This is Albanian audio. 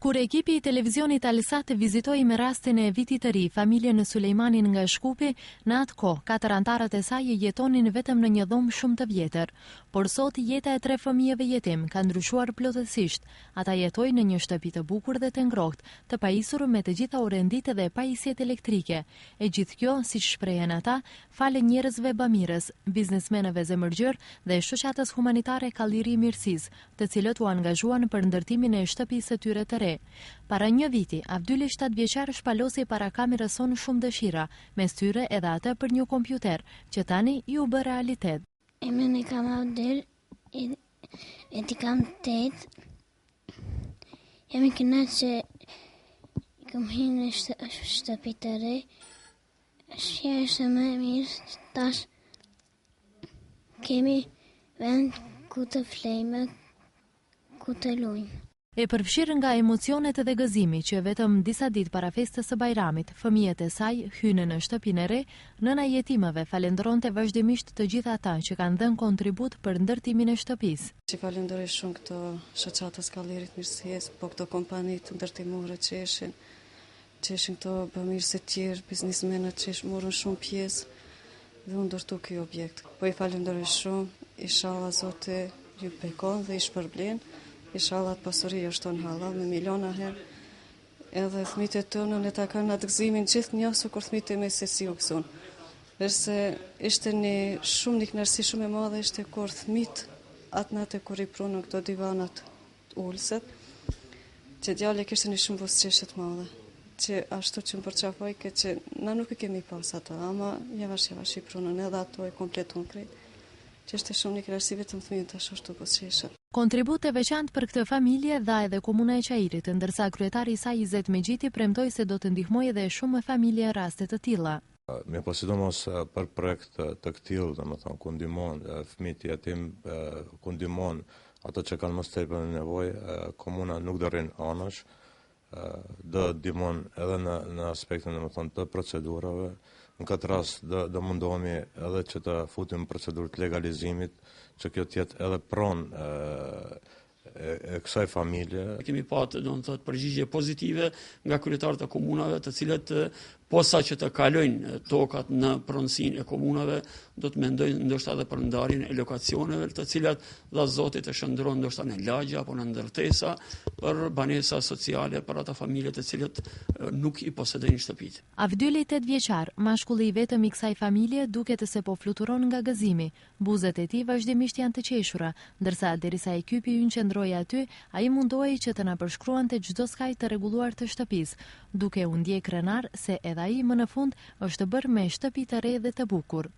Kur ekipi I televizionit Alsat vizitoi me rastin e vitit të ri familjen në Sulejmanin nga Shkupi, në atë kohë 4 antarët e saj jetonin vetëm në një dhomë shumë të vjetër, por sot jeta e 3 fëmijëve jetim ka ndryshuar plotësisht. Ata jetojnë në një shtëpi të bukur dhe të ngrohtë, të pajisur me të gjitha orenditë dhe pajisjet elektrike. E gjithë kjo, siç shprehen ata, falë njerëzve bamirës, biznesmenëve zemërgjër dhe shoqatës humanitare Kalliri Mirësisë, të cilët u angazhuan për ndërtimin e shtëpisë së tyre të re. Para një viti, Avdyli 7 vjeçar shpalosi para kamerës sonë shumë dëshira, mes tyre edhe atë për një kompjuter, që tani ju bë realitet. Emrin e kam Avdyl, ti kam 8. Jam I kënaqur që kam hyrë në shtëpi të re. Shja është më e mirë, tash kemi vend ku të flejmë, ku të lujmë. E përfshirë nga emocionet dhe gëzimi që vetëm disa ditë para festës së Bajramit, fëmijët e saj hynë në shtëpinë e re, nëna jetimëve falendronte vazhdimisht të gjithë ata që kanë dhënë kontribut për ndërtimin e shtëpisë. Që falenderoj shumë këto shoqatës Kallirit Mirësisë, po këto kompani të ndërtimore që ishin këto bamirëse të tjerë, biznesmenët që morën shumë pjesë dhe u ndërtu ky objekt. Po I falenderoj shumë, inshallah Zoti ju bekon dhe I shpërblen. Inshallah të pasuria është tonë halal me miliona herë, edhe fëmijët e tonë ne ta kanë atë gëzimin gjithë njësu kur fëmijët e me se si u gëzon. Përse ishte një kënaqësi shumë e madhe ishte kur fëmijët atë natë kur I pronën këto divanat ulset, që djali kishte një shumë buzëqeshje të madhe, që ashtu që më përqafoj që na nuk I kemi pas ato, ama javash I pronën edhe ato e kompleton krejt. Që është shumë një kënaqësi vetëm fëmijët tash ashtu buzëqeshje. Kontribut e veçantë për këtë familje dha edhe Komuna e Qairit, ndërsa kryetari I saj Izet Megjiti premtoi se do të ndihmojë edhe shumë familje raste të tilla. Me sidomos për projekt të këtill, domethënë ku ndihmon fëmijët jetim, ku ndihmon ato që kanë më tepër nevojë, komuna nuk do rrin anash, do ndihmon edhe në aspektin domethënë të procedurave. Në këtë rast do mundohemi edhe që të futim procedurë të legalizimit, që kjo të jetë edhe pronë e kësaj familje. Kemi patë, përgjigje pozitive nga kryetarët e komunave, të cilët posa që të kalojnë tokat në pronësinë e komunave, do të mendojnë ndoshta edhe për ndarjen e lokacioneve, të cilat dha Zoti të shndron ndoshta në lagje apo në ndërtesa për banesa sociale për ata familje të cilët nuk I posedojnë shtëpitë. Avdyli 8 vjeçar, mashkulli I vetëm I kësaj familje, duket se po fluturon nga gëzimi. Buzët e tij vazhdimisht janë të qeshura, ndërsa derisa ekipi ynë qëndroi aty, ai mundohej që të na përshkruante çdo skaj të rregulluar të shtëpisë, duke u ndjek krenar se edhe ai më në fund është bërë me shtëpi të re dhe të bukur.